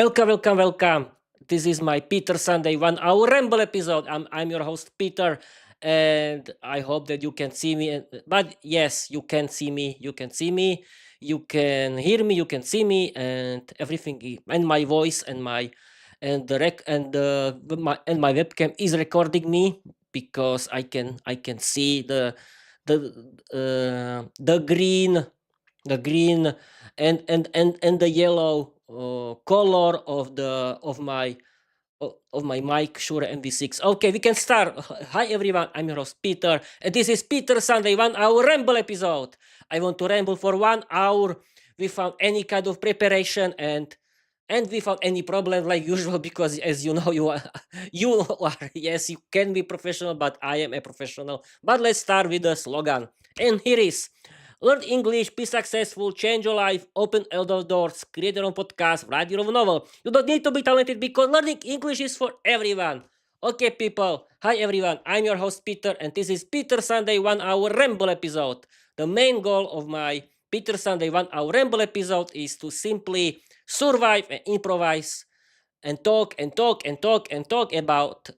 Welcome. This is my Peter Sunday 1 hour ramble episode. I'm your host Peter, and I hope that you can see me. But yes, you can see me. You can see me. You can hear me. You can see me, and everything. And my voice and my and the rec and my webcam is recording me because I can see the green and the yellow color of my mic Shure MV6. Okay, we can start. Hi everyone, I'm your host Peter, and this is Peter Sunday 1 hour ramble episode. I want to ramble for 1 hour without any kind of preparation and without any problem like usual, because as you know, you are yes, you can be professional, but I am a professional. But let's start with the slogan, and here is: learn English, be successful, change your life, open elder doors, create your own podcast, write your own novel. You don't need to be talented because learning English is for everyone. Okay, people. Hi, everyone. I'm your host, Peter, and this is Peter Sunday 1 hour ramble episode. The main goal of my Peter Sunday 1 hour ramble episode is to simply survive and improvise and talk and talk and talk and talk about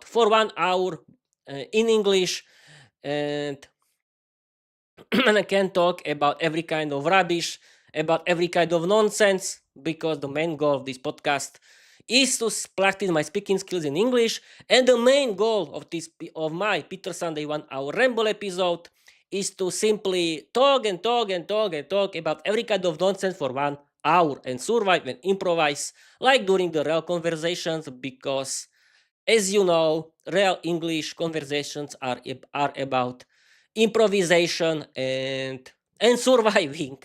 for 1 hour in English, and and I can talk about every kind of rubbish, about every kind of nonsense, because the main goal of this podcast is to practice my speaking skills in English, and the main goal of my Peter Sunday 1 hour ramble episode is to simply talk and talk and talk and talk about every kind of nonsense for 1 hour and survive and improvise like during the real conversations, because as you know, real English conversations are about improvisation and surviving.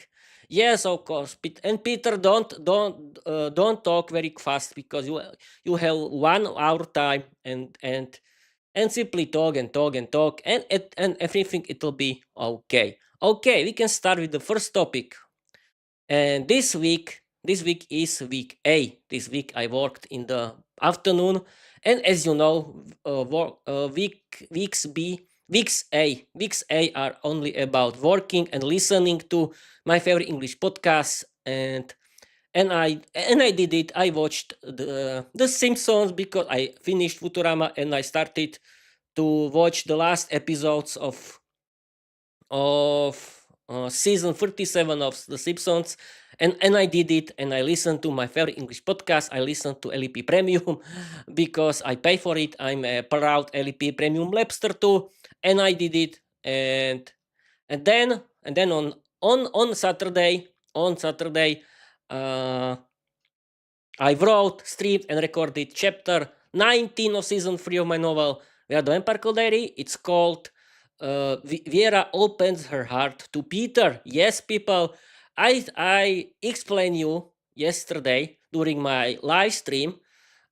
Yes, of course. And Peter, don't talk very fast, because you have 1 hour time, and simply talk and talk and talk, and everything, it'll be okay. Okay, we can start with the first topic. And this week is week A. This week I worked in the afternoon, and as you know, weeks A are only about working and listening to my favorite English podcasts, and I did it. I watched the Simpsons because I finished Futurama, and I started to watch the last episodes of season 37 of The Simpsons, and I did it, and I listened to my favorite English podcast. I listened to LEP Premium because I pay for it. I'm a proud LEP Premium Labster too, and I did it, and then on Saturday, uh, I wrote, streamed, and recorded chapter 19 of season 3 of my novel Viera the Vampire Diary. It's called Viera Opens Her Heart to Peter. Yes, people, I explained you yesterday during my live stream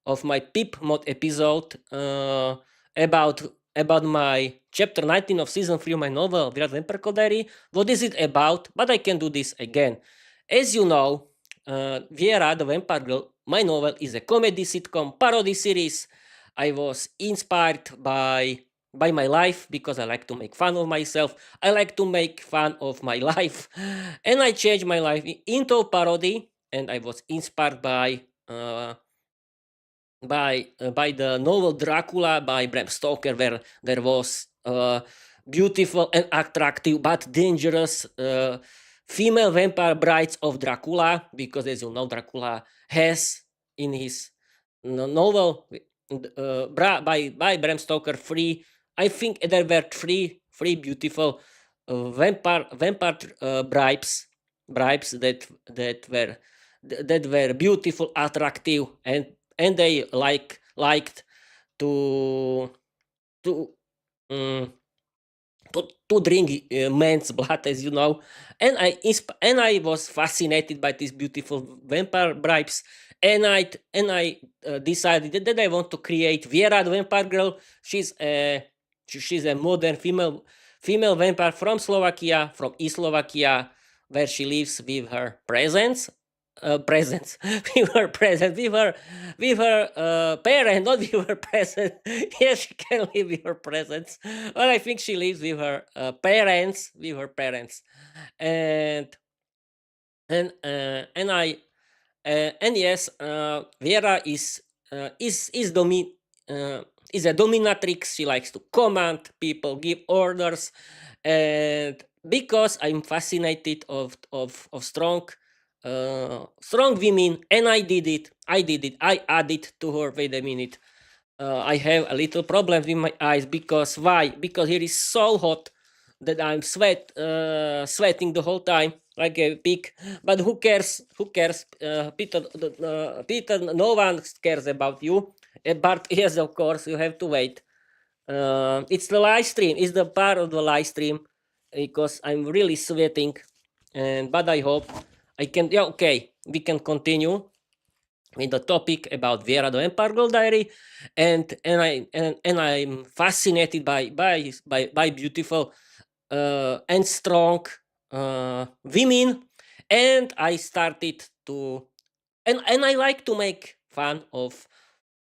of my Pip mod episode about my chapter 19 of season 3 of my novel Viera the Vampire Diary. What is it about? But I can do this again. As you know, Viera the Vampire Girl, my novel, is a comedy sitcom parody series. I was inspired by my life, because I like to make fun of myself. I like to make fun of my life, and I changed my life into a parody. And I was inspired by the novel Dracula by Bram Stoker, where there was beautiful and attractive but dangerous female vampire brides of Dracula, because as you know, Dracula has in his novel by Bram Stoker I think there were three beautiful vampire bribes that were beautiful, attractive, and they liked to to um, to drink man's blood, as you know. And I was fascinated by these beautiful vampire bribes, and I decided that I want to create Viera the Vampire Girl. She's a modern female vampire from East Slovakia, where she lives with her presence with her present with her parent, not with her present. Yes, she can live with her presence, but I think she lives with her parents, and and I And yes, Viera uh, is a dominatrix. She likes to command people, give orders, and because I'm fascinated of strong women, and I added to her. Wait a minute. I have a little problem with my eyes because why? Because here is so hot that I'm sweating the whole time like a pig. But who cares? Who cares? Peter, no one cares about you. But yes, of course, you have to wait. It's the live stream. It's the part of the live stream because I'm really sweating. And but I hope I can. Yeah, okay, we can continue with the topic about Viera the Empire Girl Diary, and I'm fascinated by beautiful and strong women, and I started to and I like to make fun of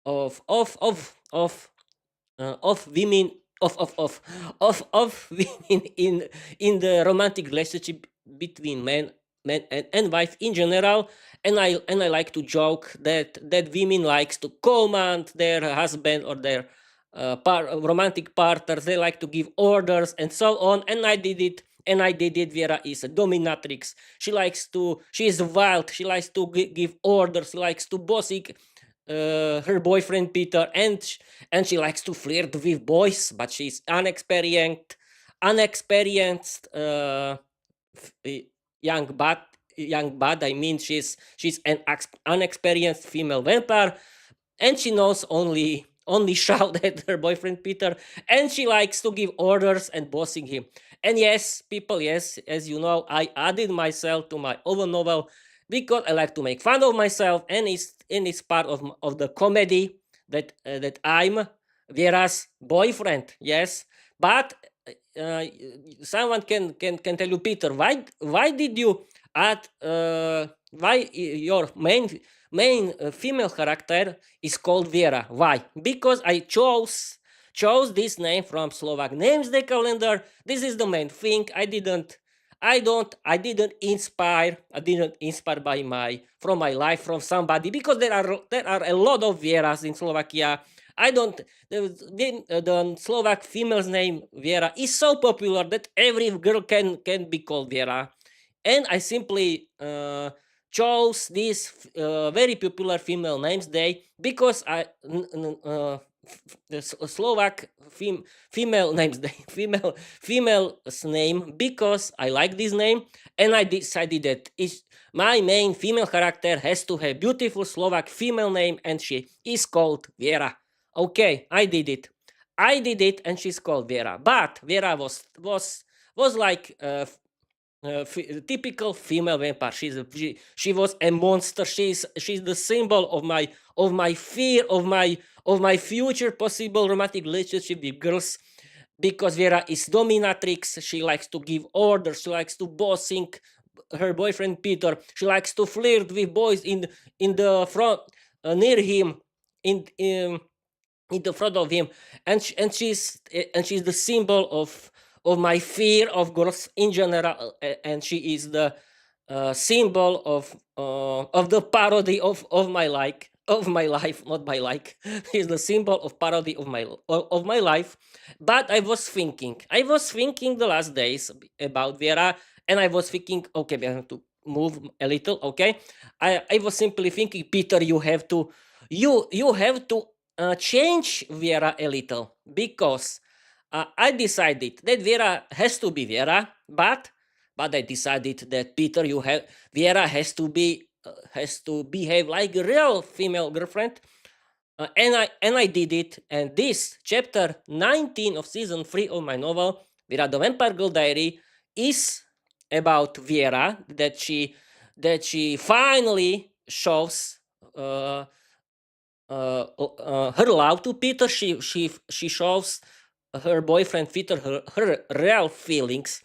of of of of women of women in the romantic relationship between men and wife in general, and I like to joke that women likes to command their husband or their romantic partners. They like to give orders and so on, and I did it. Vera is a dominatrix. She is wild. She likes to give orders. She likes to bossy her boyfriend Peter, and she likes to flirt with boys, but she's unexperienced young bad. I mean, she's an unexperienced female vampire, and she knows only shout at her boyfriend Peter, and she likes to give orders and bossing him. And yes, people, yes, as you know, I added myself to my own novel because I like to make fun of myself, and it's part of the comedy that I'm Vera's boyfriend. Yes, but uh, someone can tell you, Peter, why did you add why your main female character is called Viera? Why? Because I chose this name from Slovak names day calendar. This is the main thing. I didn't inspire. I didn't inspire by from my life from somebody, because there are a lot of Vieras in Slovakia. I don't. The Slovak female's name Viera is so popular that every girl can be called Viera, and I simply chose this very popular female names day because the Slovak female names day female's name, because I like this name, and I decided that my main female character has to have beautiful Slovak female name, and she is called Viera. Okay, I did it. And she's called Viera. But Viera was like typical female vampire. She was a monster. She's the symbol of my fear of my future possible romantic relationship with girls, because Vera is dominatrix. She likes to give orders. She likes to bossing her boyfriend Peter. She likes to flirt with boys in the front near him in the front of him, and she's the symbol of my fear of girls in general, and she is the symbol of the parody of my life, not my like. Is the symbol of parody of my life. But I was thinking the last days about Vera, and I was thinking, okay, we have to move a little. Okay, I was simply thinking, Peter, you have to change Viera a little, because I decided that Viera has to be Viera, but I decided that Peter, Viera has to behave like a real female girlfriend, and I did it. And this chapter 19 of season 3 of my novel, Viera the Vampire Girl Diary, is about Viera, that she finally shows her love to Peter. She shows her boyfriend Peter her real feelings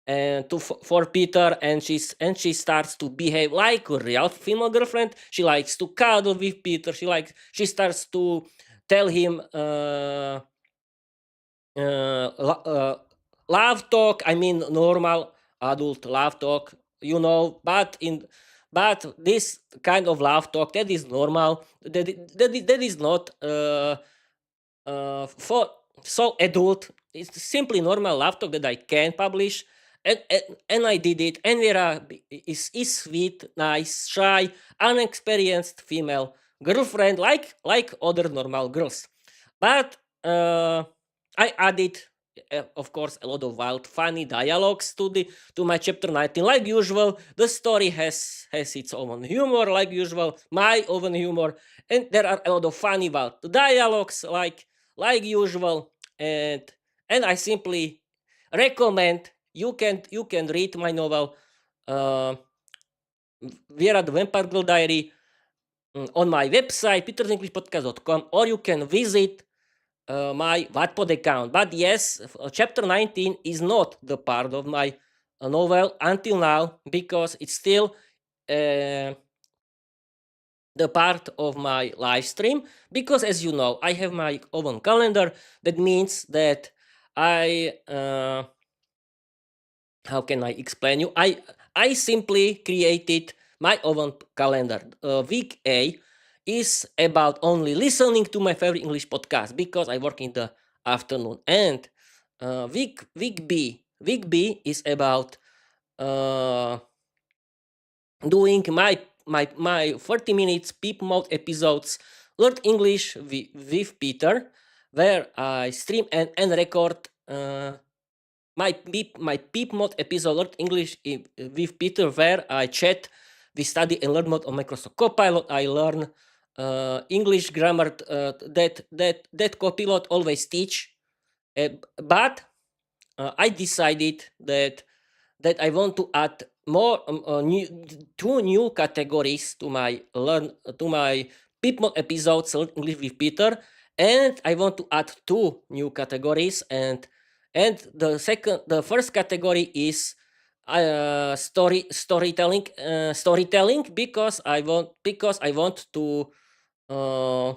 and for Peter, and she starts to behave like a real female girlfriend. She likes to cuddle with Peter. She starts to tell him love talk. I mean, normal adult love talk, but but this kind of laugh talk, that is normal. That is not for so adult. It's simply normal laugh talk that I can publish, and I did it. And Vera is sweet, nice, shy, unexperienced female girlfriend, like other normal girls. But I added, of course, a lot of wild, funny dialogues to my chapter 19. Like usual, the story has its own humor, like usual, my own humor, and there are a lot of funny wild dialogues, like usual, and I simply recommend you can read my novel, uh, Viera the Vampire Girl Diary, on my website petersenglishpodcast.com, or you can visit my Quadpod account. But yes, chapter 19 is not the part of my novel until now, because it's still uh, the part of my live stream. Because as you know, I have my own calendar. That means that I how can I explain you? I simply created my own calendar. Week A is about only listening to my favorite English podcast, because I work in the afternoon. And week B is about uh, doing my 30 minutes peep mode episodes, learn English with Peter, where I stream and record my peep mode episode, learn English with Peter, where I chat, we study and learn mode on Microsoft Copilot. I learn English grammar that Copilot always teach. But I decided that I want to add more two new categories to my Peep episodes, Learn English with Peter, and I want to add two new categories, and the first category is storytelling, because I want to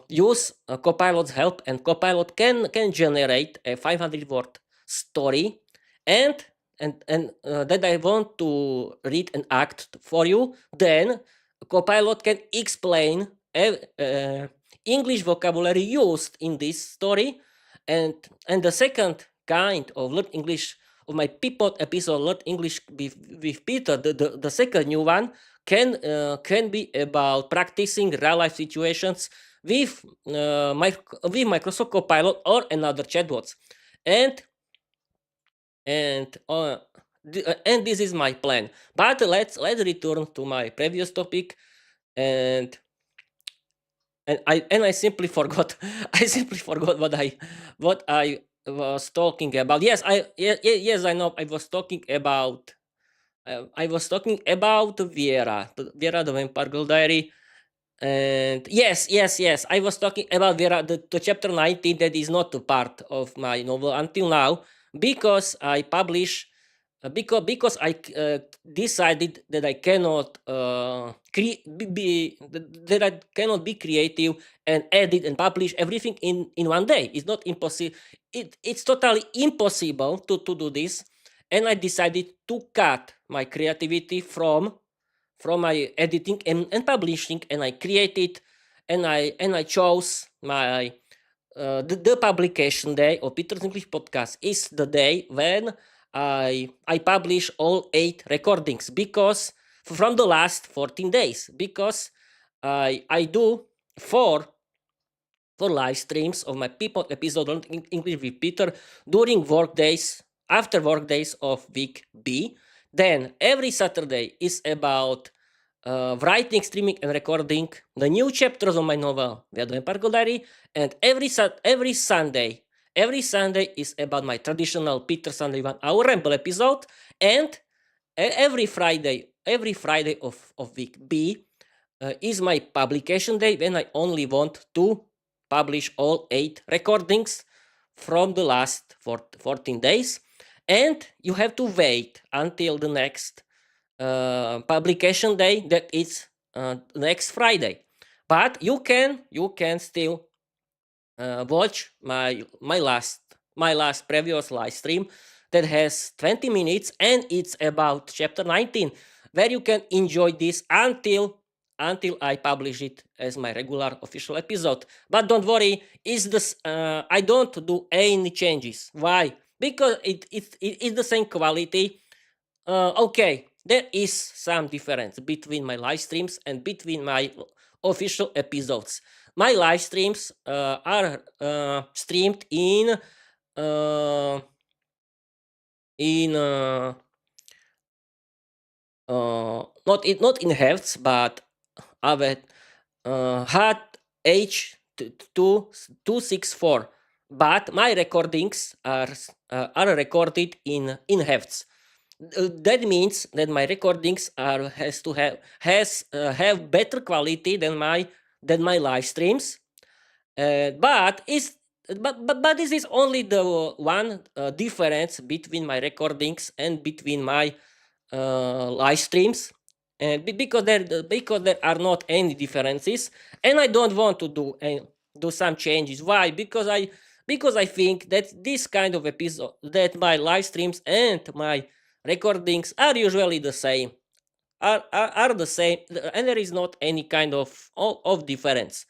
use Copilot's help, and Copilot can generate a 500-word story, and that I want to read and act for you. Then Copilot can explain English vocabulary used in this story, and the second kind of learn English of my Peapod episode, learn English with Peter. The second new one can be about practicing real life situations with with Microsoft Copilot or another chatbots, and and uh, and this is my plan. But let's return to my previous topic, and I simply forgot. I simply forgot what I was talking about. Yes, I know. I was talking about Viera the Vampire Girl Diary. And yes, I was talking about the chapter 19 that is not a part of my novel until now, because I publish because I decided that I cannot that I cannot be creative and edit and publish everything in one day. It's not impossible. It's totally impossible to do this, and I decided to cut my creativity from my editing and publishing, and I created and I chose the publication day of Peter's English podcast is the day when I publish all 8 recordings, because from the last 14 days, because I do 4 live streams of my people episode on English with Peter during work days, after work days of week B. Then every Saturday is about writing, streaming, and recording the new chapters of my novel, The Vampire Girl Diary. And every Sunday is about my traditional Peter Sunday 1 hour ramble episode. And every Friday of week B is my publication day, when I only want to publish all 8 recordings from the last 14 days. And you have to wait until the next publication day, that is next Friday. But you can still watch my last previous live stream that has 20 minutes, and it's about chapter 19, where you can enjoy this until I publish it as my regular official episode. But don't worry, I don't do any changes. Why? Because it is the same quality. Okay, there is some difference between my live streams and between my official episodes. My live streams are streamed uh, in not in hertz, but avec H264. But my recordings are recorded in hertz. That means that my recordings have better quality than my live streams. But this is only the one difference between my recordings and between my live streams, and because there are not any differences, and I don't want to do some changes. Why? Because I think that this kind of episode, that my live streams and my recordings are usually the same, are the same, and there is not any kind of difference.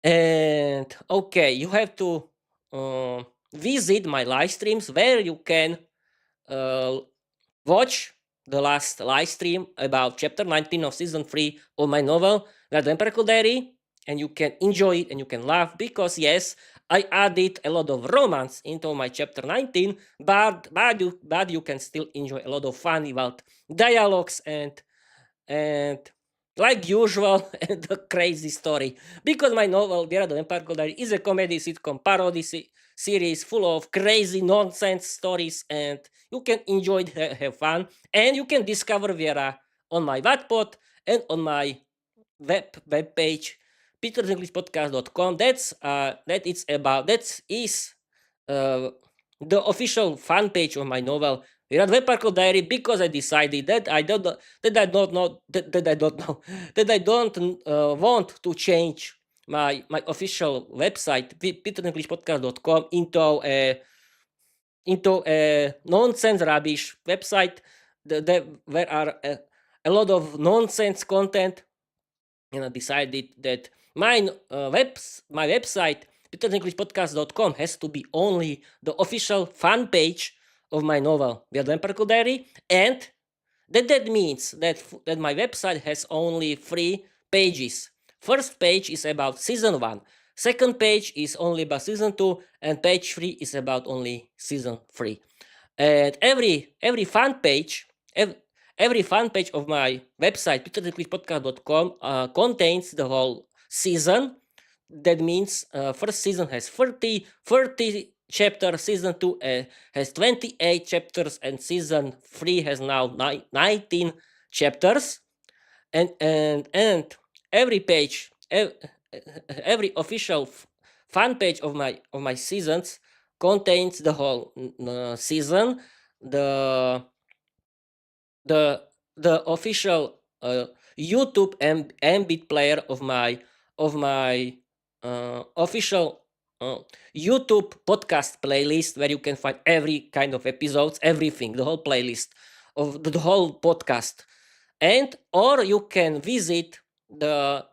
And okay, you have to visit my live streams, where you can watch the last live stream about chapter 19 of season 3 of my novel The Empirical Diary, and you can enjoy it and you can laugh, because yes, I added a lot of romance into my chapter 19, but you can still enjoy a lot of fun about dialogues and like usual, and the crazy story, because my novel Viera, The Empirical Diary is a comedy sitcom parody series full of crazy nonsense stories, and you can enjoy it, have fun, and you can discover Viera on my Wattpod and on my web page, petersenglishpodcast.com. That is the official fan page of my novel Viera, The Empirical Diary, because I decided that I don't want to change my official website, petersenglishpodcast.com, into a nonsense rubbish website where are a lot of nonsense content, and I decided that my website, petersenglishpodcast.com, has to be only the official fan page of my novel The Empirical Diary, and that means that my website has only 3 pages. First page is about season 1. Second page is only about season 2, and page 3 is about only season 3. And every fan page of my website, petersenglishpodcast.com, contains the whole season. That means first season has 30 chapters, season 2 has 28 chapters, and season 3 has now 19 chapters. And every page, every official fan page of my seasons contains the whole season, the official YouTube Mbit player of my official YouTube podcast playlist, where you can find every kind of episodes, everything, the whole playlist of the whole podcast, and or you can visit or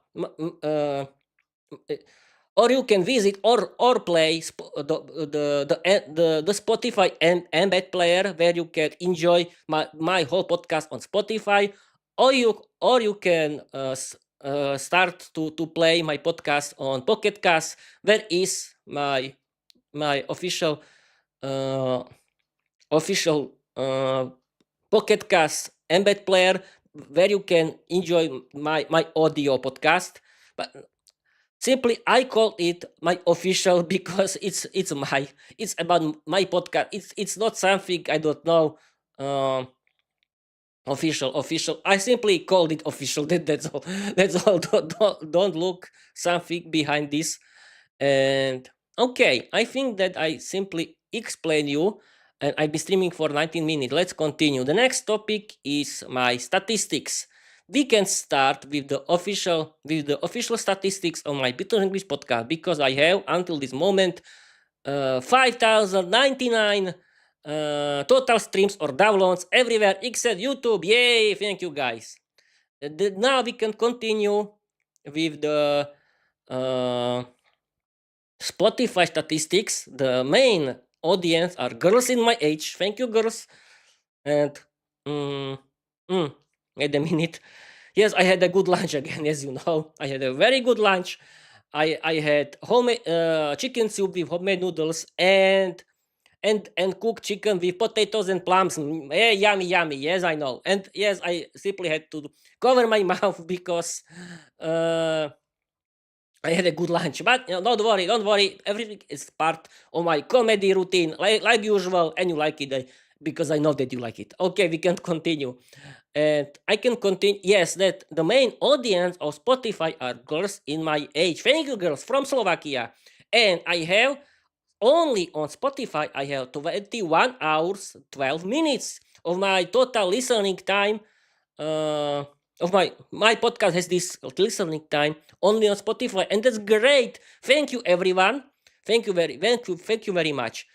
play the Spotify embed player, where you can enjoy my whole podcast on Spotify, or you can start to play my podcast on Pocket Cast, where is my official Pocket Cast embed player, where you can enjoy my audio podcast. But simply I call it my official because it's about my podcast. It's not something I don't know. Official. I simply called it official. That's all. That's all. Don't look something behind this. And okay, I think that I simply explain you, and I've been streaming for 19 minutes. Let's continue. The next topic is my statistics. We can start with the official statistics on my Peter English podcast, because I have until this moment 5,099 total streams or downloads everywhere except YouTube. Yay! Thank you guys. Now we can continue with the Spotify statistics. The main audience are girls in my age. Thank you, girls. And wait a minute. Yes, I had a good lunch again, as you know. I had a very good lunch. I had homemade chicken soup with homemade noodles and cooked chicken with potatoes and plums. Yummy, yummy. Yes, I know. And yes, I simply had to cover my mouth because I had a good lunch. But don't worry. Everything is part of my comedy routine, like usual, and you like it because I know that you like it. Okay, we can continue. And I can continue. Yes, that the main audience of Spotify are girls in my age. Thank you, girls from Slovakia. And I have only on Spotify, I have 21 hours, 12 minutes of my total listening time. Of my podcast has this listening time only on Spotify, and that's great. Thank you, everyone. Thank you very much.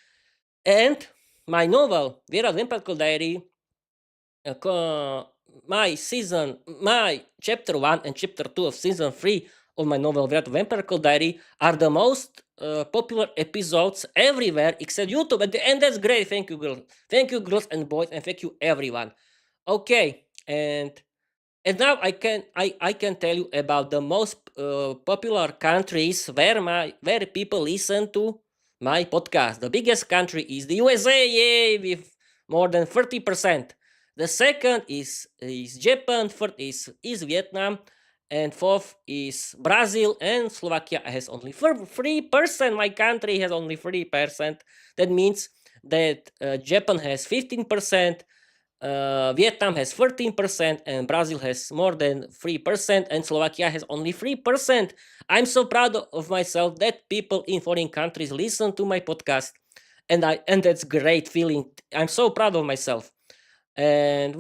And my novel, Viera Diary, my chapter 1 and chapter 2 of season 3 of my novel Vampire Diary are the most popular episodes everywhere except YouTube, and that's great. Thank you, girls and boys, and thank you, everyone. Okay, and now I can tell you about the most popular countries where people listen to my podcast. The biggest country is the USA, yay, with more than 30%. The second is Japan, third is Vietnam, and fourth is Brazil, and Slovakia has only 3%. My country has only 3%. That means that Japan has 15%, Vietnam has 13%, and Brazil has more than 3%, and Slovakia has only 3%. I'm so proud of myself that people in foreign countries listen to my podcast, and that's great feeling. I'm so proud of myself. And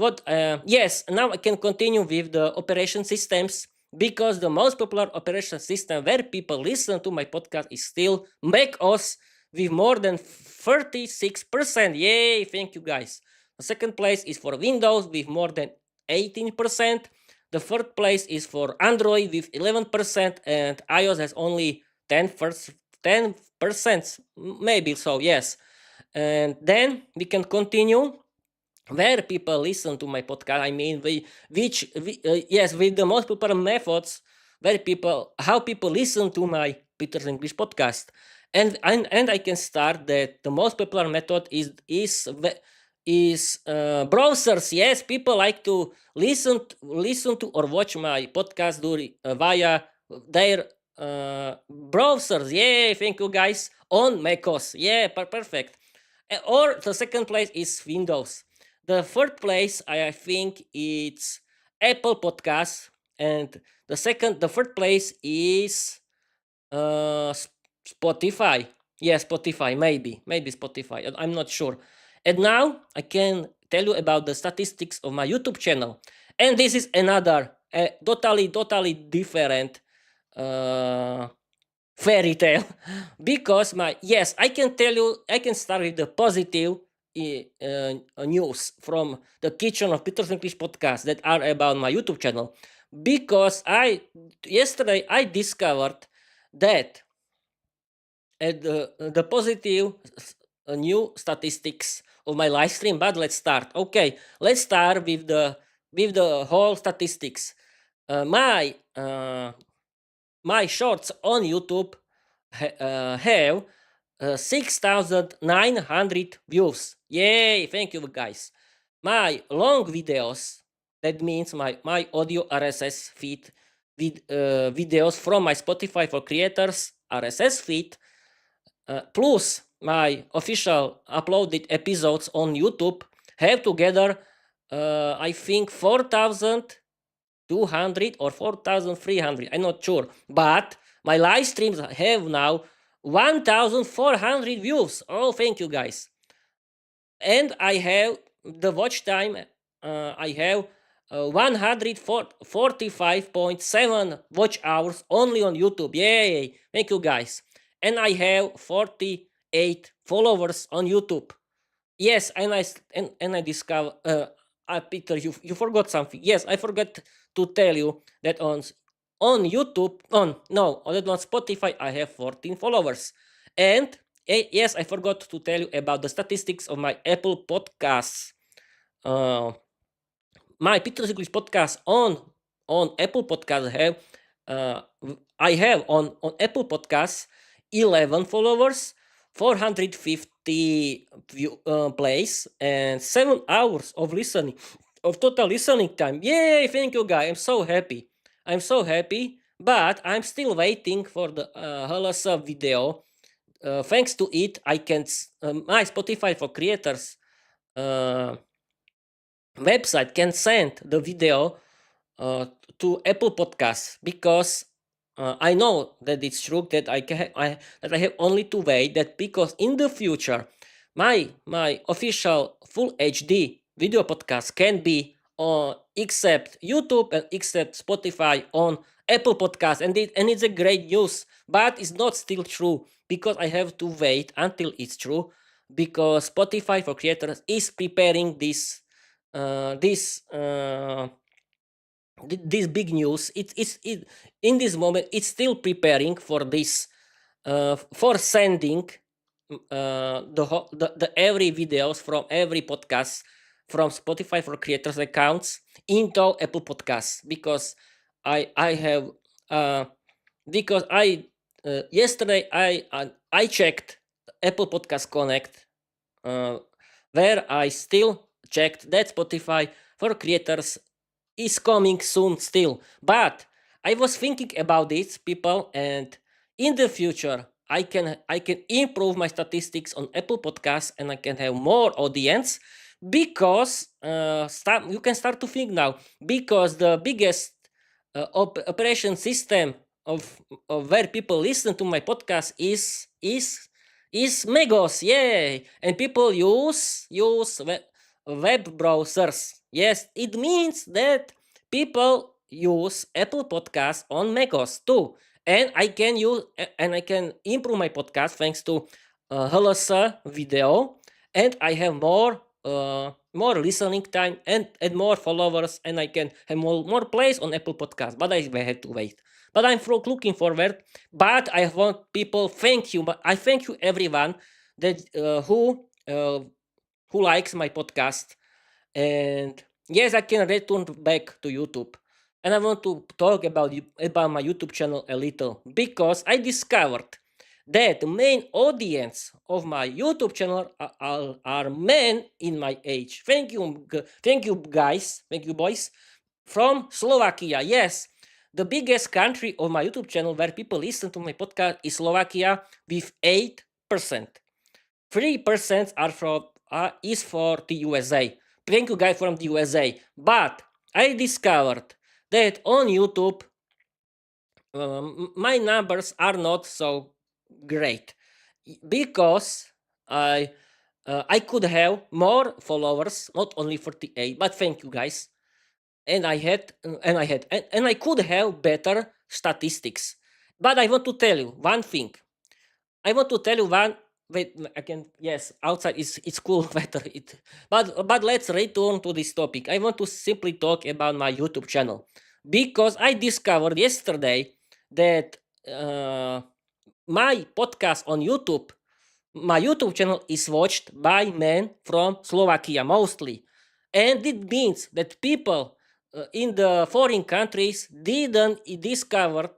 yes, now I can continue with the operation systems, because the most popular operation system where people listen to my podcast is still macOS with more than 36%. Yay, thank you guys. The second place is for Windows with more than 18%. The third place is for Android with 11%, and iOS has only 10%, maybe so, yes. And then we can continue where people listen to my podcast. I mean, with the most popular methods how people listen to my Peter's English podcast. And I can start that the most popular method is browsers. Yes, people like to listen to or watch my podcast via their browsers. Yay, thank you guys, on macOS. Yeah, perfect. Or the second place is Windows. The third place, I think it's Apple Podcasts, and the third place is Spotify. Yeah, Spotify, maybe Spotify. I'm not sure. And now I can tell you about the statistics of my YouTube channel. And this is another totally different fairy tale because I can start with the positive news from the kitchen of Peter's English podcast that are about my YouTube channel, because yesterday I discovered that the positive new statistics of my live stream. But let's start. Okay, let's start with the whole statistics. My shorts on YouTube have 6,900 views. Yay, thank you guys. My long videos, that means my audio RSS feed with videos from my Spotify for Creators RSS feed, plus my official uploaded episodes on YouTube, have together I think 4,200 or 4,300. I'm not sure, but my live streams have now 1,400 views. Oh, thank you guys. And I have the watch time. I have 145.7 watch hours only on YouTube. Yay! Thank you guys. And I have 48 followers on YouTube. yes, and I discover. Peter, you forgot something. Yes, I forgot to tell you that on YouTube, that on Spotify, I have 14 followers, and yes, I forgot to tell you about the statistics of my Apple Podcasts. My Peter's English podcast on Apple Podcast have I have on Apple Podcasts 11 followers, 450 plays, and 7 hours of listening, of total listening time. Yay! Thank you, guys. I'm so happy. I'm so happy, but I'm still waiting for the Halasa video. Thanks to it, I can my Spotify for creators website can send the video to Apple Podcasts, because I know that it's true that that I have only to wait, that because in the future my official full HD video podcast can be except YouTube and except Spotify on Apple Podcasts, and it's a great news, but it's not still true, because I have to wait until it's true, because Spotify for creators is preparing this this big news. It in this moment it's still preparing for this, for sending the every videos from every podcast from Spotify for creators accounts into Apple Podcasts, because I have because I yesterday I checked Apple Podcast Connect, where I still checked that Spotify for creators is coming soon still. But I was thinking about this, people, and in the future I can improve my statistics on Apple Podcasts, and I can have more audience, because you can start to think now, because the biggest operation system of where people listen to my podcast is Megos, yay! And people use web browsers. Yes, it means that people use Apple Podcasts on Megos too, and I can improve my podcast thanks to Halasa video, and I have more listening time and more followers, and I can have more plays on Apple Podcasts. But I had to wait. But I'm looking forward. But I want people thank you. But I thank you everyone that who likes my podcast. And yes, I can return back to YouTube. And I want to talk about my YouTube channel a little, because I discovered that the main audience of my YouTube channel are men in my age. Thank you guys, thank you boys, from Slovakia. Yes, the biggest country of my YouTube channel where people listen to my podcast is Slovakia with 8%. 3% is for the USA. Thank you guys from the USA. But I discovered that on YouTube my numbers are not so great, because I could have more followers, not only 48, but thank you guys, and I could have better statistics. But I want to tell you one thing. I want to tell you one. Wait, I can. Yes, outside it's cool weather. But let's return to this topic. I want to simply talk about my YouTube channel, because I discovered yesterday that my podcast on YouTube, my YouTube channel is watched by men from Slovakia mostly, and it means that people in the foreign countries didn't discover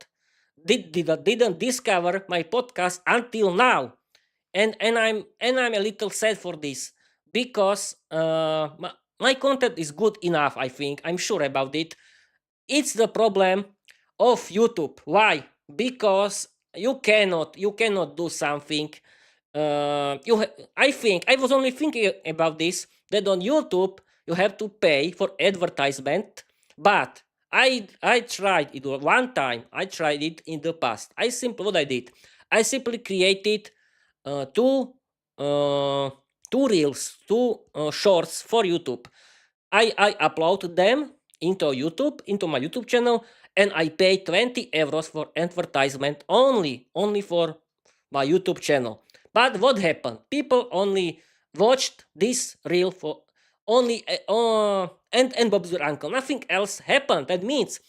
my podcast until now, and I'm a little sad for this, because my content is good enough. I think I'm sure about it. It's the problem of YouTube. Why? Because you cannot do something. I think I was only thinking about this, that on YouTube you have to pay for advertisement, but I tried it one time. I tried it in the past. What I did, I simply created two reels, two shorts for YouTube. I upload them into my YouTube channel, and I pay 20 euros for advertisement only for my YouTube channel. But what happened? People only watched this reel for only and Bob's your uncle. Nothing else happened. That means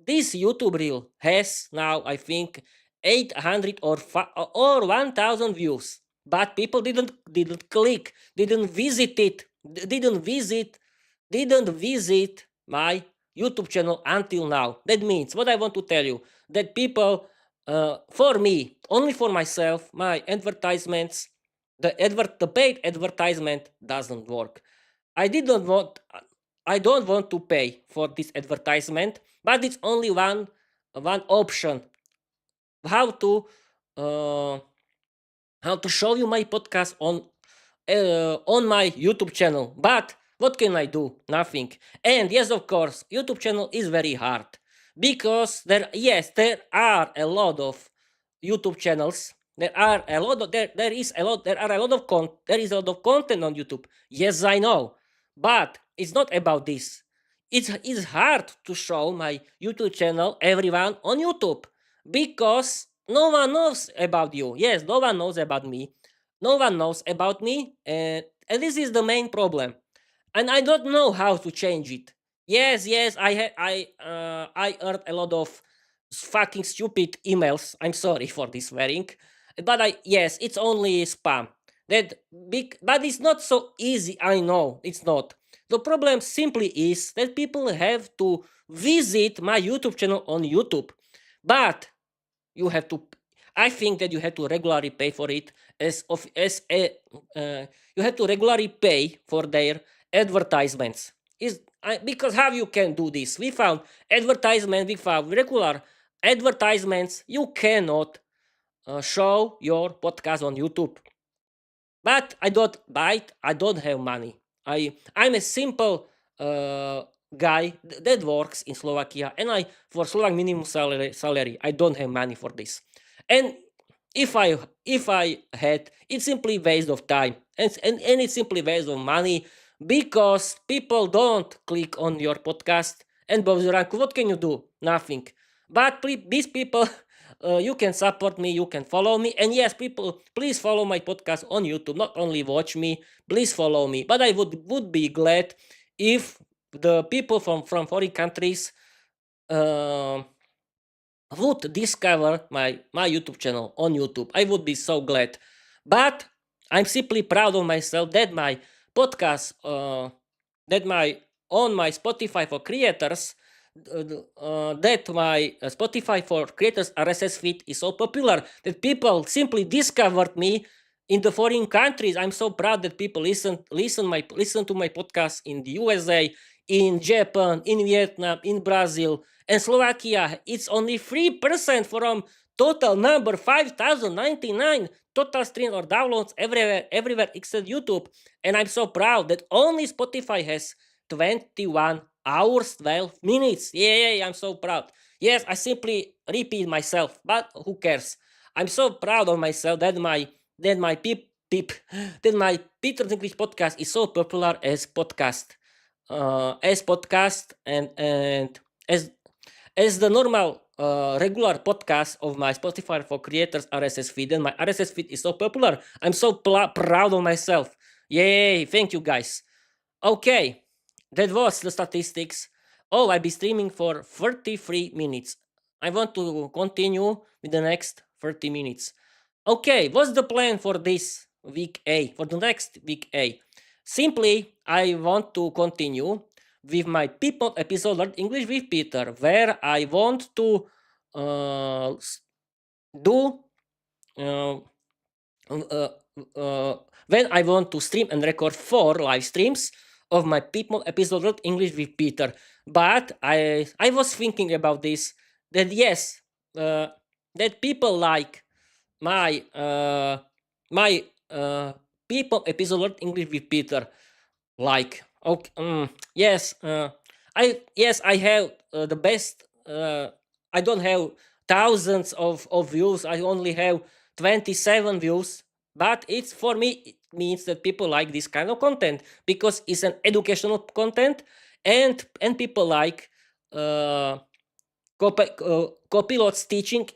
this YouTube reel has now, I think, 800 or 1,000 views, but people didn't click, didn't visit it, didn't visit my YouTube channel until now. That means what I want to tell you, that people, for me, only for myself, my advertisements, the paid advertisement doesn't work. I didn't want I don't want to pay for this advertisement, but it's only one option how to uh, how to show you my podcast on my YouTube channel. But what can I do? Nothing. And yes, of course, YouTube channel is very hard because there are a lot of YouTube channels. There are a lot of there is a lot there are a lot of there is a lot of content on YouTube. Yes, I know, but it's not about this. It's hard to show my YouTube channel everyone on YouTube because no one knows about you. Yes, no one knows about me. No one knows about me, and this is the main problem. And I don't know how to change it. Yes, I earned a lot of fucking stupid emails. I'm sorry for this swearing, but yes, it's only spam. That big, but it's not so easy. I know it's not. The problem simply is that people have to visit my YouTube channel on YouTube, but you have to. I think that you have to regularly pay for it as a you have to regularly pay for their advertisements. Because how you can do this? We found regular advertisements. You cannot show your podcast on YouTube. But I don't buy it. I don't have money. I'm a simple guy that works in Slovakia, and for Slovak minimum salary I don't have money for this. And if I had, it's simply waste of time, and it's simply waste of money because people don't click on your podcast. And Bobzuranku, what can you do? Nothing. But these people, you can support me, you can follow me, and yes, people, please follow my podcast on YouTube. Not only watch me, please follow me. But I would be glad if the people from foreign countries would discover my YouTube channel on YouTube. I would be so glad. But I'm simply proud of myself that my podcast, that my on my Spotify for creators, that my Spotify for creators RSS feed is so popular that people simply discovered me in the foreign countries. I'm so proud that people listen to my podcast in the USA, in Japan, in Vietnam, in Brazil, and Slovakia. It's only 3% from total number 5,099 total streams or downloads everywhere except YouTube. And I'm so proud that only Spotify has 21 hours 12 minutes. Yeah, I'm so proud. Yes, I simply repeat myself, but who cares? I'm so proud of myself that my that my Peter's English podcast is so popular as podcast, and as the normal regular podcast of my Spotify for creators RSS feed, and my RSS feed is so popular. I'm so proud of myself. Yay! Thank you guys. Okay, that was the statistics. Oh, I'll be streaming for 33 minutes. I want to continue with the next 30 minutes. Okay, what's the plan for this week A, for the next week A? Simply, I want to continue with my People episode Learn English with Peter, where I want to do uh, when I want to stream and record 4 live streams of my People episode Learn English with Peter. But I was thinking about this, that yes, that people like my People episode Learn English with Peter, like, okay, yes, I have the best. I don't have thousands of views. I only have 27 views, but it's, for me, it means that people like this kind of content because it's an educational content, and people like copilots teaching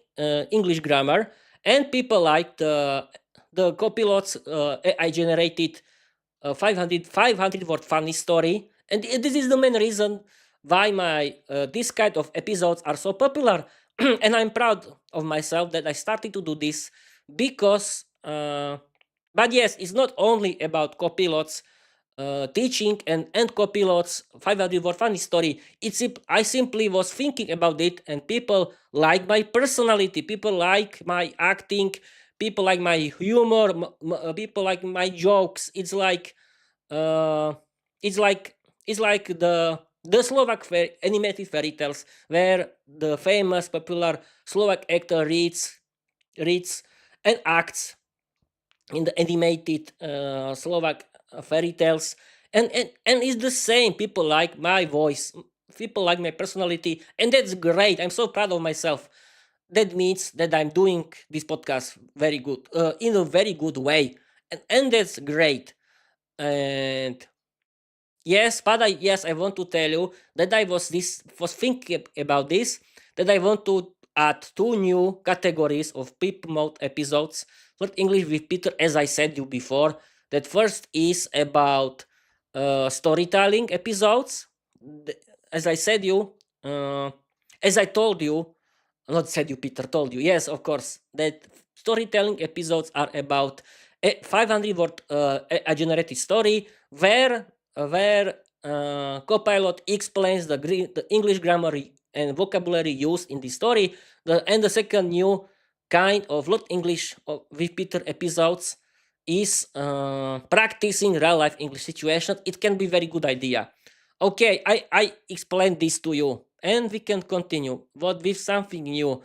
English grammar, and people like the copilots AI generated 500 word funny story, and this is the main reason why my this kind of episodes are so popular. And I'm proud of myself that I started to do this because but yes, it's not only about copilots teaching and copilots 500 word funny story. I simply was thinking about it, and people like my personality, people like my acting, people like my humor, people like my jokes. Uh, it's like it's like the Slovak animated fairy tales where the famous popular Slovak actor reads and acts in the animated Slovak fairy tales, and it's the same. People like my voice, people like my personality, and that's great. I'm so proud of myself. That means that I'm doing this podcast very good, in a very good way, and that's great. And yes, but I want to tell you that I was thinking about this, that I want to add two new categories of Pip mode episodes for English with Peter, as I said you before. That first is about storytelling episodes. As I said you, as I told you, not said you, Peter told you. Yes, of course, that storytelling episodes are about a 500 word a generated story where Copilot explains the English grammar and vocabulary used in the story. And the second new kind of Lot English with Peter episodes is practicing real life English situation. It can be very good idea. Okay, I explained this to you, and we can continue. What with something new?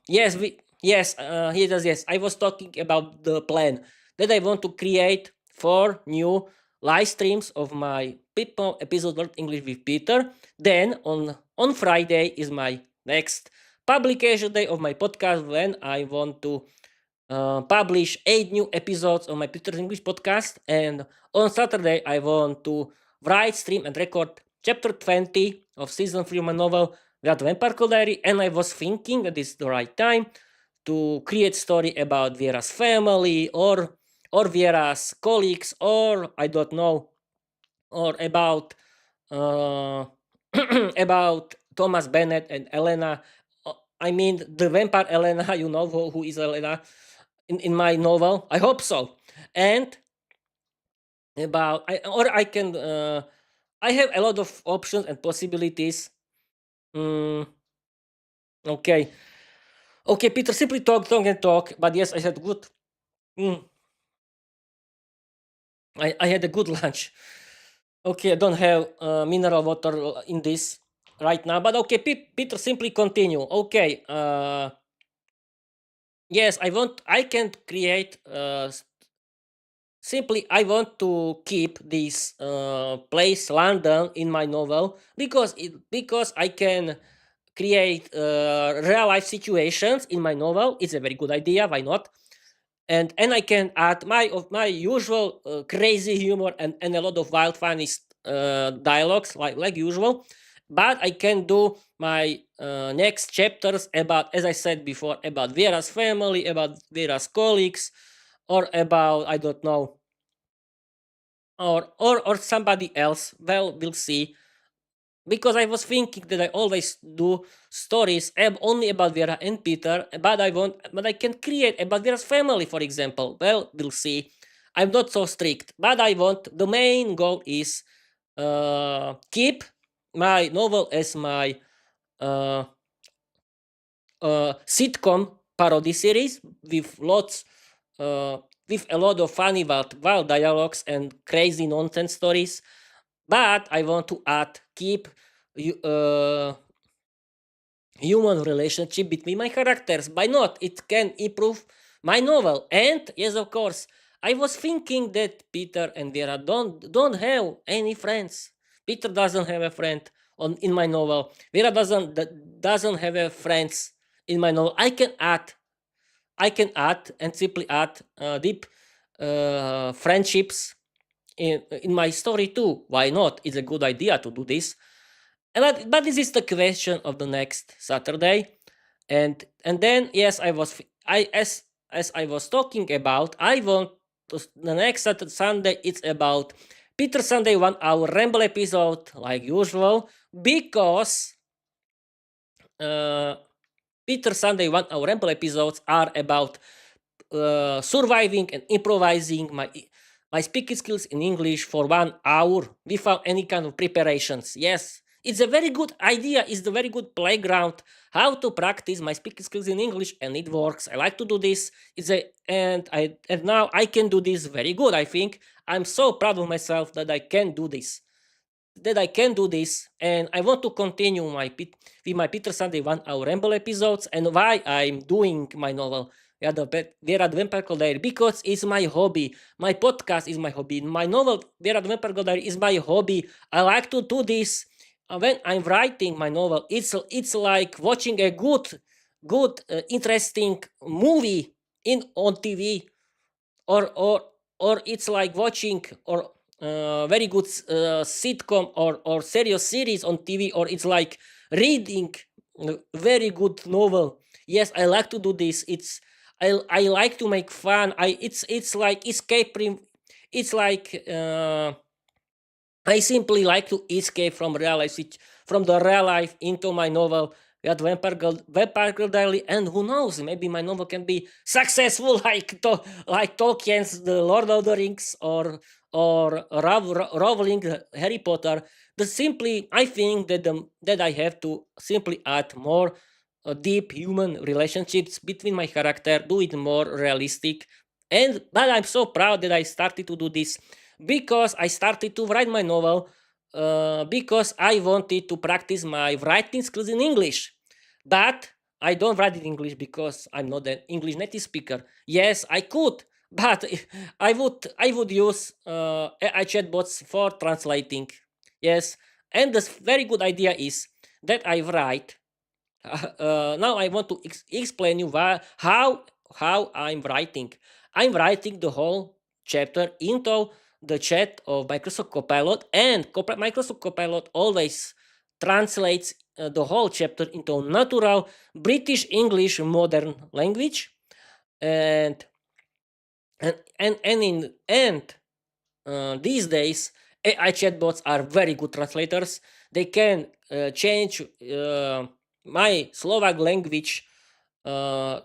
Yes, I was talking about the plan that I want to create 4 new live streams of my people episode Learn English with Peter. Then on Friday is my next publication day of my podcast when I want to publish 8 new episodes of my Peter's English podcast. And on Saturday, I want to write, stream, and record chapter 20 of season 3 of my novel, The Vampire Diary. And I was thinking that this is the right time to create story about Viera's family or Viera's colleagues, or I don't know, or about uh, about Thomas Bennett and Elena. I mean, the vampire Elena. You know who is Elena in my novel. I hope so. And about I can I have a lot of options and possibilities. Mm, okay, okay, Peter, simply talk and talk. But yes, I had good. Mm, I had a good lunch. Okay, I don't have mineral water in this right now, but okay, Peter, simply continue. Okay, yes, I can create simply I want to keep this place London in my novel because I can create real life situations in my novel. It's a very good idea. Why not? And I can add my usual crazy humor and a lot of wild funny dialogues like usual. But I can do my next chapters about, as I said before, about Viera's family, about Viera's colleagues, or about I don't know, or somebody else. Well, we'll see. Because I was thinking that I always do stories only about Viera and Peter, but I can create about Viera's family, for example. Well, we'll see. I'm not so strict, but the main goal is keep my novel as my uh, sitcom parody series with uh, with a lot of funny wild dialogues and crazy nonsense stories. But I want to keep human relationship between my characters. Why not? It can improve my novel. And yes, of course, I was thinking that Peter and Vera don't have any friends. Peter doesn't have a friend in my novel. Vera doesn't have a friends in my novel. I can add and simply add deep friendships in my story too. Why not? It's a good idea to do this. But this is the question of the next Saturday, and then yes, I was I as I was talking about, I want the next Sunday it's about Peter Sunday 1 hour ramble episode like usual, because Peter Sunday 1 hour ramble episodes are about surviving and improvising my speaking skills in English for 1 hour without any kind of preparations. Yes, it's a very good idea. It's a very good playground how to practice my speaking skills in English, and it works. I like to do this. And now I can do this very good. I think I'm so proud of myself that I can do this. And I want to continue with my Peter Sunday 1 hour ramble episodes, and why I'm doing my novel Viera the Vampire Diary, because it's my hobby. My podcast is my hobby. My novel Viera the Vampire Diary is my hobby. I like to do this. When I'm writing my novel, it's like watching a good interesting movie on TV, or it's like watching or very good sitcom or serious series on TV, or it's like reading a very good novel. Yes, I like to do this. I like to make fun. It's like escaping. It's like I simply like to escape from from the real life into my novel. We had Vampire Girl Diary, and who knows, maybe my novel can be successful like Tolkien's The Lord of the Rings, or Rowling Harry Potter. I think that I have to simply add more deep human relationships between my character, do it more realistic. But I'm so proud that I started to do this, because I started to write my novel because I wanted to practice my writing skills in English. But I don't write in English because I'm not an English native speaker. Yes, I could, but I would use AI chatbots for translating. Yes, and the very good idea is that I write. Now I want to explain you how I'm writing. I'm writing the whole chapter into the chat of Microsoft Copilot, and Microsoft Copilot always translates the whole chapter into natural British English modern language, and these days AI chatbots are very good translators. They can change my Slovak language uh,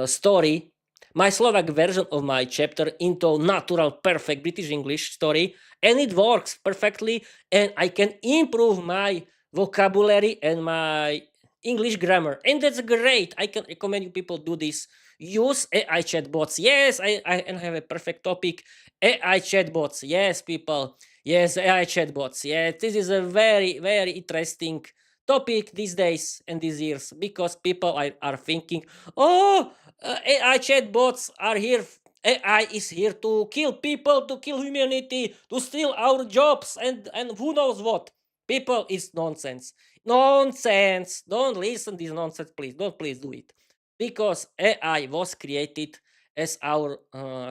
story, my Slovak version of my chapter, into natural, perfect British English story, and it works perfectly. And I can improve my vocabulary and my English grammar, and that's great. I can recommend you people do this. Use AI chatbots. Yes, I have a perfect topic. AI chatbots. Yes, people. Yes, AI chatbots. Yes, this is a very, very interesting topic these days and these years, because people are thinking, oh, AI chatbots are here. AI is here to kill people, to kill humanity, to steal our jobs, and who knows what. People, is nonsense. Nonsense. Don't listen this nonsense, please. Don't please do it. Because AI was created as our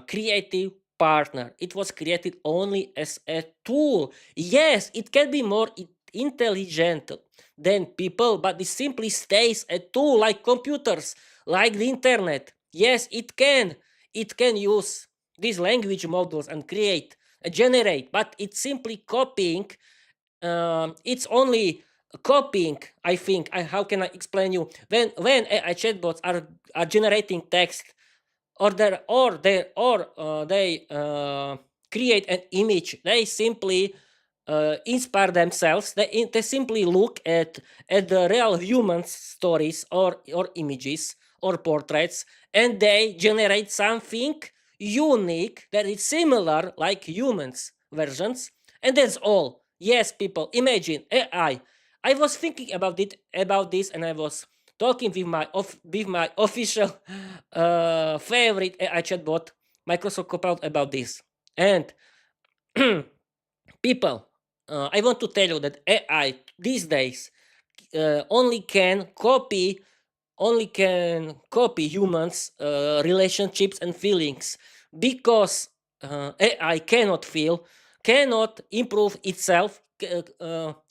creative partner. It was created only as a tool. Yes, it can be more intelligent than people, but it simply stays a tool, like computers, like the internet. Yes, it can. It can use these language models and generate, but it's simply copying. It's only copying. I think. How can I explain you? When AI chatbots are generating text, or they create an image, they simply inspire themselves. They simply look at the real human stories, or images, or portraits, and they generate something unique that is similar like humans versions, and that's all. Yes, people, imagine AI. I was thinking about this, and I was talking with my official favorite AI chatbot, Microsoft Copilot, about this. And people, I want to tell you that AI these days only can copy humans relationships and feelings, because AI cannot feel, cannot improve itself,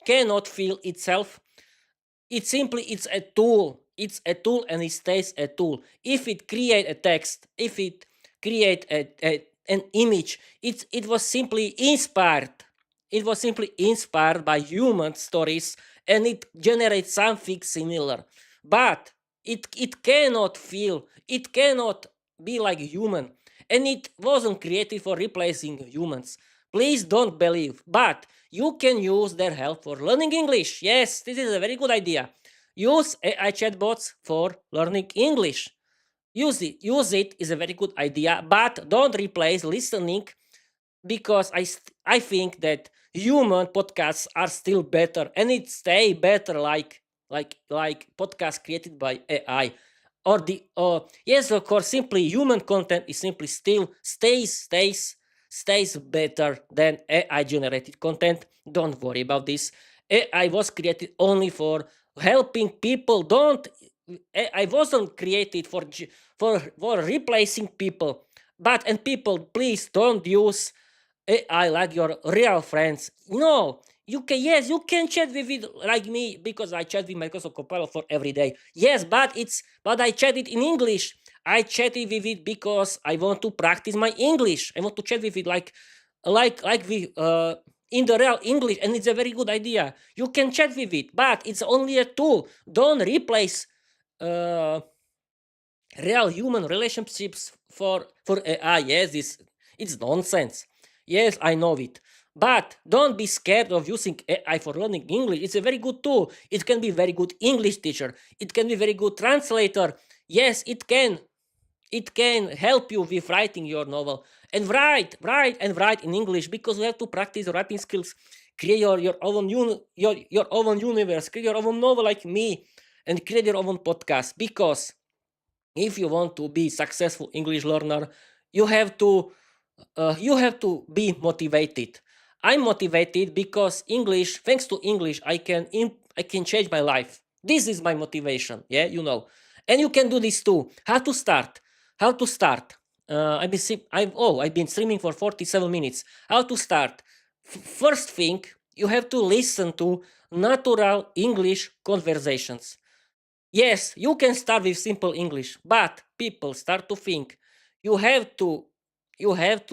cannot feel itself. It's a tool. It's a tool, and it stays a tool. If it create a text, if it create an image. It was simply inspired. It was simply inspired by human stories, and it generates something similar. But it cannot feel, it cannot be like human, and it wasn't created for replacing humans. Please don't believe, but you can use their help for learning English. Yes, this is a very good idea. Use AI chatbots for learning English. Use it is a very good idea, but don't replace listening, because I think that human podcasts are still better, and it stay better like podcasts created by AI. Or the yes, of course, simply human content is simply still stays better than AI generated content. Don't worry about this. AI was created only for helping people. Don't AI wasn't created for replacing people. But and people, please don't use AI like your real friends. No, you can, yes, you can chat with it like me, because I chat with Microsoft Copilot for every day. Yes, but I chat it in English. I chatted with it because I want to practice my English. I want to chat with it like we in the real English, and it's a very good idea. You can chat with it, but it's only a tool. Don't replace uh, real human relationships for AI. Yes, it's nonsense. Yes, I know it. But don't be scared of using AI for learning English. It's a very good tool. It can be a very good English teacher. It can be a very good translator. Yes, it can. It can help you with writing your novel. And write in English, because you have to practice writing skills. Create your own your own universe. Create your own novel like me, and create your own podcast. Because if you want to be successful English learner, you have to be motivated. I'm motivated because English, thanks to English, I can change my life. This is my motivation. Yeah, and you can do this too. How to start? How to start? I've been streaming for 47 minutes. How to start? First thing, you have to listen to natural English conversations. Yes, you can start with simple English, but people start to think. You have to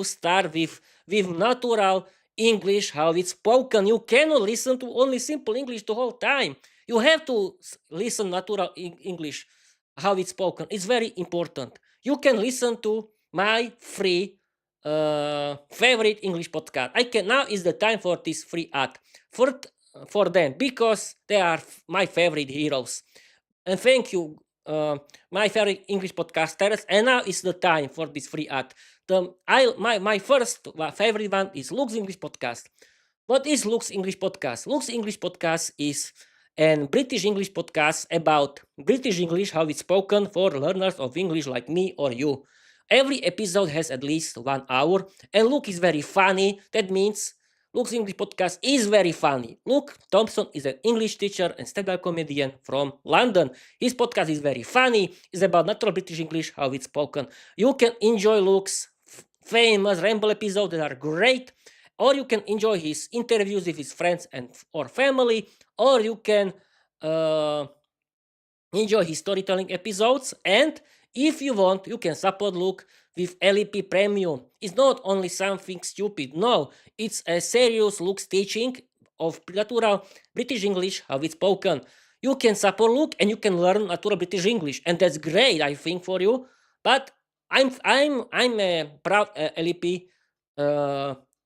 start with natural English, how it's spoken. You cannot listen to only simple English the whole time. You have to listen natural English, how it's spoken. It's very important. You can listen to my free favorite English podcast. I can Now is the time for this free ad for them, because they are my favorite heroes. And thank you, my favorite English podcasters. And now is the time for this free ad. My first favorite one is Luke's English Podcast. What is Luke's English Podcast? Luke's English Podcast is an British English podcast about British English, how it's spoken for learners of English like me or you. Every episode has at least 1 hour, and Luke is very funny. That means Luke's English Podcast is very funny. Luke Thompson is an English teacher and stand-up comedian from London. His podcast is very funny. It's about natural British English, how it's spoken. You can enjoy Luke's famous ramble episodes that are great, or you can enjoy his interviews with his friends or family, or you can enjoy his storytelling episodes. And if you want, you can support Luke with LEP Premium. It's not only something stupid. No, it's a serious Luke's teaching of natural British English, how it's spoken. You can support Luke and you can learn natural British English, and that's great, I think, for you. But I'm a proud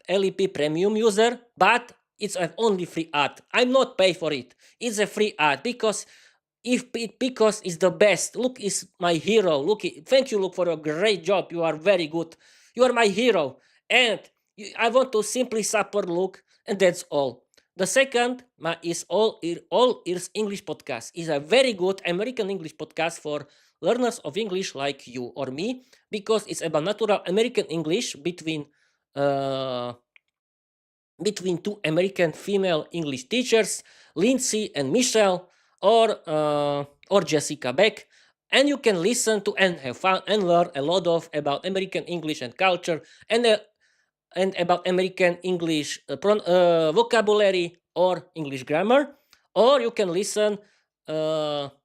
LEP Premium user, but it's an only free ad. I'm not pay for it. It's a free ad because it's the best. Luke is my hero. Luke, thank you, Luke, for your great job. You are very good. You are my hero, and I want to simply support Luke, and that's all. The second is All Ears English Podcast. Is a very good American English podcast for learners of English like you or me, because it's about natural American English between two American female English teachers, Lindsay and Michelle, or Jessica Beck. And you can listen to and have fun and learn a lot about American English and culture, and about American English vocabulary or English grammar. Or you can listen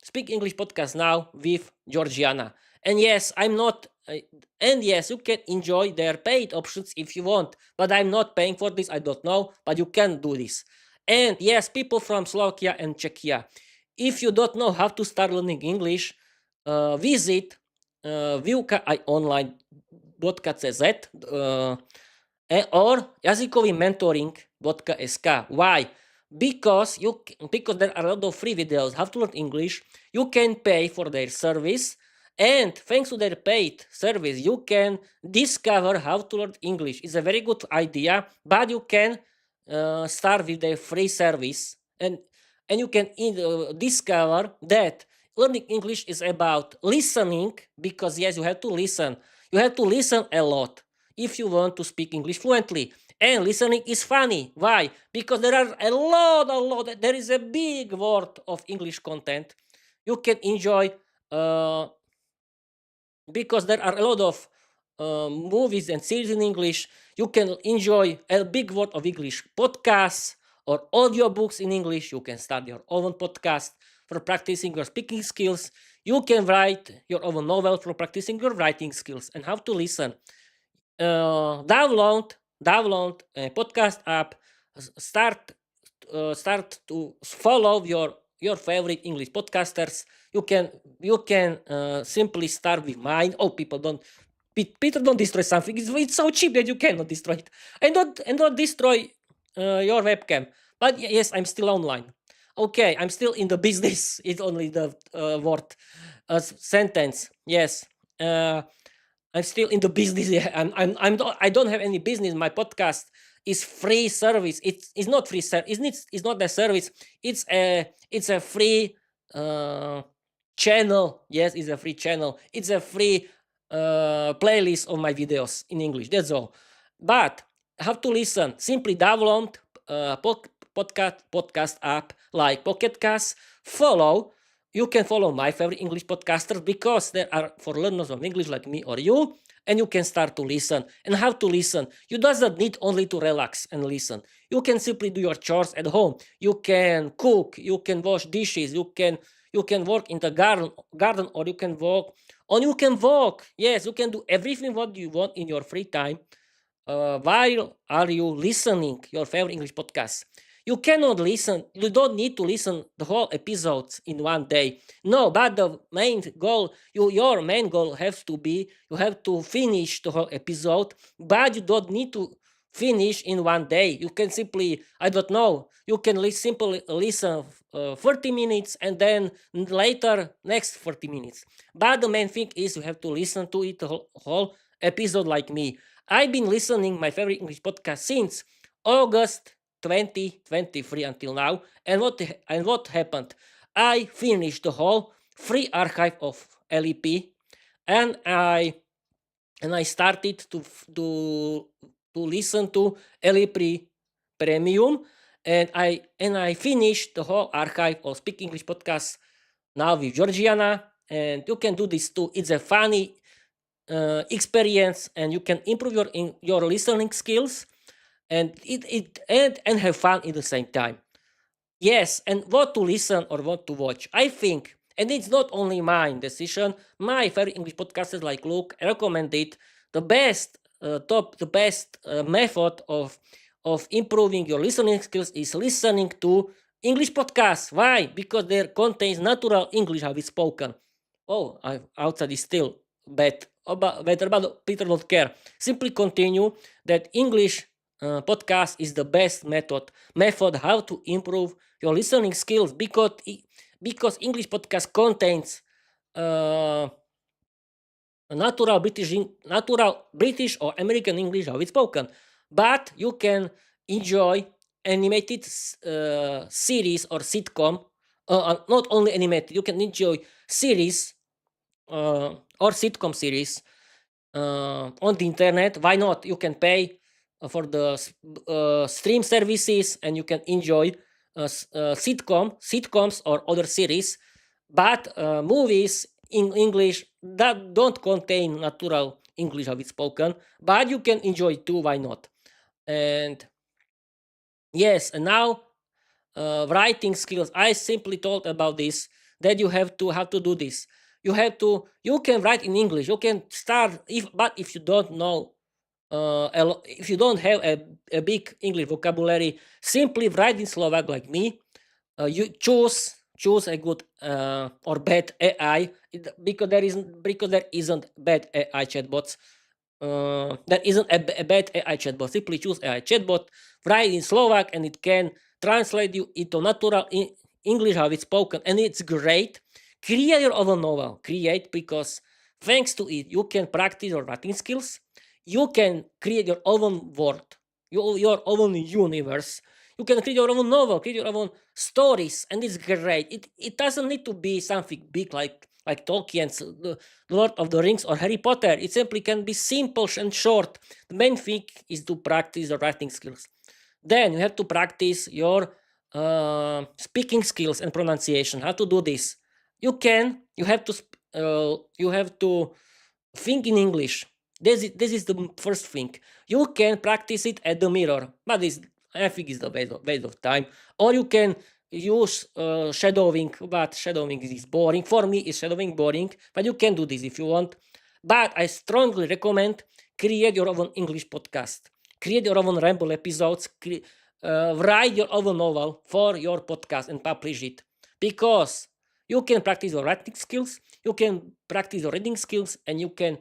Speak English Podcast Now with Georgiana. And yes, I'm not and yes, you can enjoy their paid options if you want, but I'm not paying for this. I don't know, but you can do this. And yes, people from Slovakia and Czechia, if you don't know how to start learning English, visit výuka.online.cz or jazykovýmentoring.sk. Why? Because there are a lot of free videos how to learn English. You can pay for their service, and thanks to their paid service, you can discover how to learn English. It's a very good idea, but you can start with their free service, and you can discover that learning English is about listening, because yes, you have to listen. You have to listen a lot if you want to speak English fluently. And listening is funny. Why? Because there are a lot, there is a big world of English content you can enjoy, because there are a lot of movies and series in English. You can enjoy a big world of English podcasts or audiobooks in English. You can start your own podcast for practicing your speaking skills. You can write your own novel for practicing your writing skills. And how to listen. Download a podcast app. Start to follow your favorite English podcasters. You can simply start with mine. Oh, people don't. Peter, don't destroy something. It's so cheap that you cannot destroy it. And don't destroy your webcam. But yes, I'm still online. Okay, I'm still in the business. It's only the word sentence. Yes. I'm still in the business. I don't have any business. My podcast is free service. It's not free service. It's not a service. It's a free channel. Yes, it's a free channel. It's a free playlist of my videos in English. That's all. But how to listen? Simply download podcast app like Pocket Cast. You can follow my favorite English podcasters, because they are for learners of English like me or you, and you can start to listen. And how to listen? You doesn't need only to relax and listen. You can simply do your chores at home. You can cook. You can wash dishes. You can work in the garden, or you can walk. Yes, you can do everything what you want in your free time. While are you listening your favorite English podcast? You cannot listen. You don't need to listen the whole episodes in one day. No, but the main goal, your main goal has to be, you have to finish the whole episode, but you don't need to finish in one day. You can simply, I don't know, you can simply listen 30 minutes and then later next 30 minutes. But the main thing is you have to listen to it the whole episode like me. I've been listening my favorite English podcast since August 2023 until now. And what happened? I finished the whole free archive of LEP, and I started to listen to LEP Premium, and I finished the whole archive of Speak English podcasts now with Georgiana, and you can do this too. It's a funny experience, and you can improve your listening skills, and and have fun at the same time. Yes, and what to listen or what to watch. I think, and it's not only my decision. My favorite English podcasters like Luke recommended the best method of improving your listening skills is listening to English podcasts. Why? Because they contains natural English how it's spoken. Oh, outside is still bad. Better, but Peter don't care. Simply continue that English podcast is the best method how to improve your listening skills, because English podcast contains natural British or American English how it's spoken, but you can enjoy animated series or sitcom. Not only animated, you can enjoy series or sitcom series on the internet. Why not? You can pay for the stream services, and you can enjoy sitcoms or other series. But movies in English that don't contain natural English how it's spoken, but you can enjoy too. Why not? And yes, and now writing skills. I simply told about this, that you have to do this. You can write in English. You can start but if you don't know, if you don't have a big English vocabulary, simply write in Slovak like me. You choose a good or bad AI, because there isn't bad AI chatbots. There isn't a bad AI chatbot. Simply choose AI chatbot, write in Slovak, and it can translate you into natural English how it's spoken, and it's great. Create your own novel. Create, because thanks to it, you can practice your writing skills. You can create your own world, your own universe. You can create your own novel, create your own stories, and it's great. It doesn't need to be something big like Tolkien's The Lord of the Rings or Harry Potter. It simply can be simple and short. The main thing is to practice your writing skills. Then you have to practice your speaking skills and pronunciation. How to do this? You have to think in English. This is the first thing. You can practice it at the mirror, but I think it's the waste of time. Or you can use shadowing, but shadowing is boring. For me, is shadowing boring, but you can do this if you want. But I strongly recommend create your own English podcast. Create your own ramble episodes. Write your own novel for your podcast and publish it, because you can practice your writing skills, you can practice your reading skills, and you can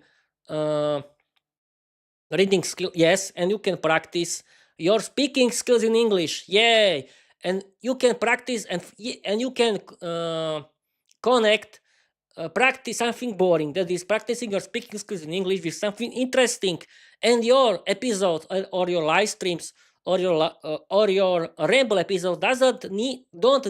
reading skill, yes, and you can practice your speaking skills in English. Yay! And you can practice and you can connect practice something boring, that is practicing your speaking skills in English, with something interesting, and your episode or your live streams or your ramble episode don't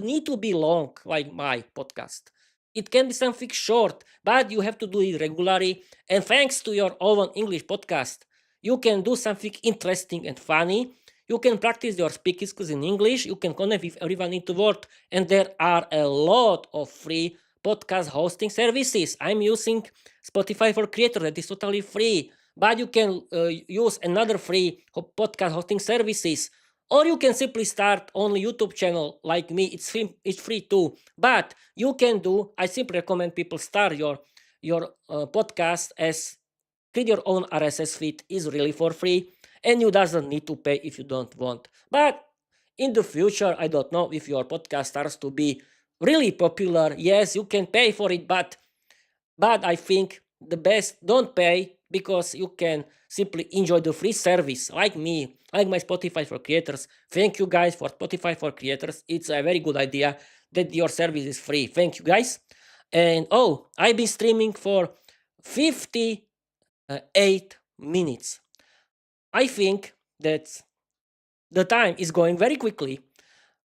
need to be long like my podcast. It can be something short, but you have to do it regularly. And thanks to your own English podcast, you can do something interesting and funny. You can practice your speaking skills in English. You can connect with everyone in the world, and there are a lot of free podcast hosting services. I'm using Spotify for Creators, that is totally free. But you can use another free podcast hosting services, or you can simply start only YouTube channel like me. It's free too. But you can do. I simply recommend people start your podcast as create your own RSS feed is really for free, and you doesn't need to pay if you don't want. But in the future, I don't know if your podcast starts to be really popular. Yes, you can pay for it, but I think the best don't pay, because you can simply enjoy the free service like me, like my Spotify for Creators. Thank you guys for Spotify for Creators. It's a very good idea that your service is free. Thank you guys. And I've been streaming for 58 minutes. I think that the time is going very quickly.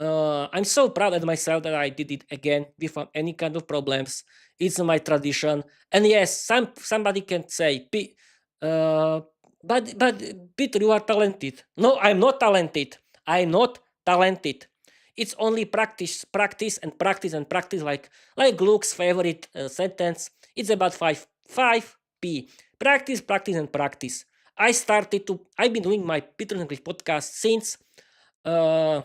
I'm so proud of myself that I did it again without any kind of problems. It's my tradition, and yes, somebody can say, but Peter, you are talented. No, I'm not talented. I'm not talented. It's only practice, practice, and practice and practice. Like Luke's favorite sentence. It's about five P. Practice, practice, and practice. I've been doing my Peter English podcast since 15th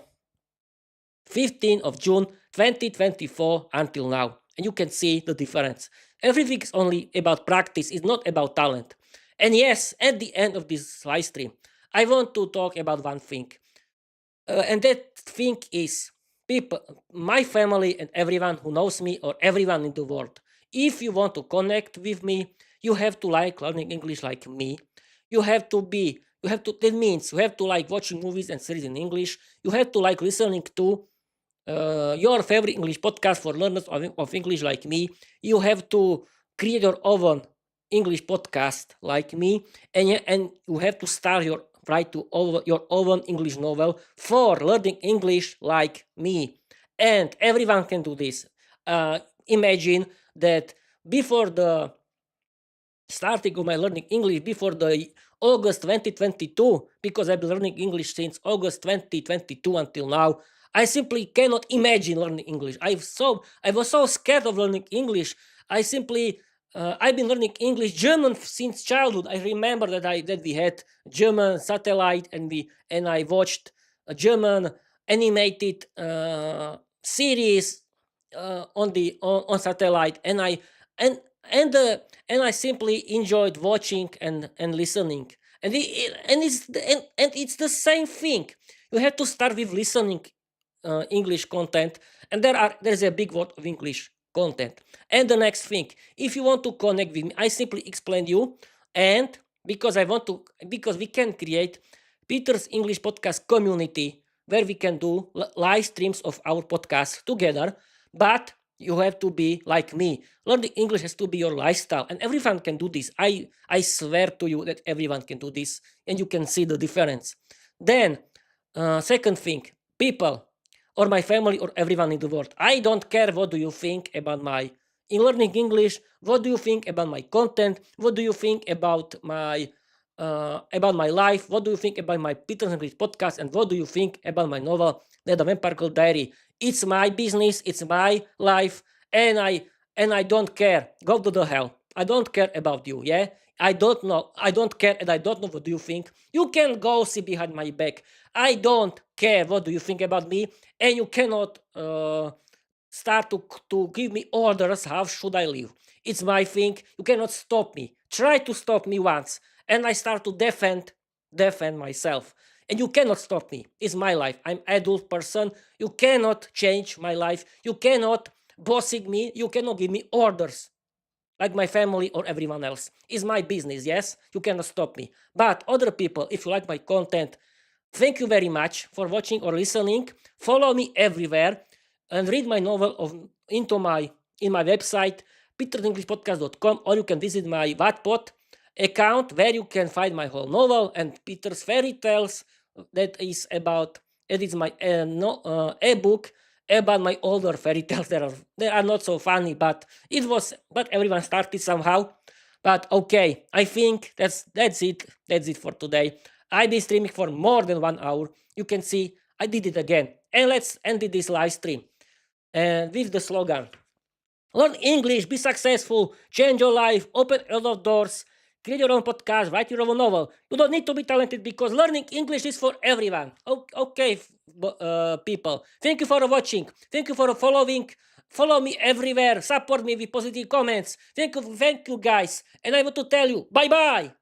of June 2024 until now, and you can see the difference. Everything is only about practice, it's not about talent. And yes, at the end of this live stream, I want to talk about one thing, and that thing is people, my family, and everyone who knows me, or everyone in the world. If you want to connect with me, you have to like learning English like me. That means you have to like watching movies and series in English. You have to like listening to your favorite English podcast for learners of English like me. You have to create your own English podcast like me, and you have to start your own English novel for learning English like me. And everyone can do this. Imagine that before the starting of my learning English, before the August 2022, because I've been learning English since August 2022 until now, I simply cannot imagine learning English. I was so scared of learning English. I've been learning English, German since childhood. I remember that we had German satellite, and I watched a German animated series on satellite, and and and uh, and I simply enjoyed watching and listening. And it's the same thing. You have to start with listening English content, and there's a big word of English content. And the next thing, if you want to connect with me, I simply explain you, and because we can create Peter's English podcast community where we can do live streams of our podcast together, but you have to be like me. Learning English has to be your lifestyle, and everyone can do this. I swear to you that everyone can do this, and you can see the difference. Then, second thing, people or my family or everyone in the world. I don't care what do you think about my in learning English. What do you think about my content? What do you think about my life? What do you think about my Peter's English podcast? And what do you think about my novel, The Vampire Called Diary? It's my business. It's my life, and I don't care. Go to the hell. I don't care about you. Yeah. I don't know. I don't care, and I don't know what do you think. You can go see behind my back. I don't care what do you think about me, and you cannot start to give me orders how should I live. It's my thing. You cannot stop me. Try to stop me once, and I start to defend myself. And you cannot stop me. It's my life. I'm adult person. You cannot change my life. You cannot bossing me. You cannot give me orders like my family or everyone else. It's my business, yes? You cannot stop me. But other people, if you like my content, thank you very much for watching or listening. Follow me everywhere and read my novel in my website, petersenglishpodcast.com, or you can visit my Quadpod account where you can find my whole novel and Peter's fairy tales. That is my ebook about my older fairy tales. They are not so funny, but everyone started somehow. But okay, I think that's it. That's it for today. I've been streaming for more than 1 hour. You can see I did it again. And let's end this live stream with the slogan: learn English, be successful, change your life, open a lot of doors, create your own podcast, write your own novel. You don't need to be talented because learning English is for everyone. Okay, people. Thank you for watching. Thank you for following. Follow me everywhere. Support me with positive comments. Thank you, guys. And I want to tell you, bye-bye.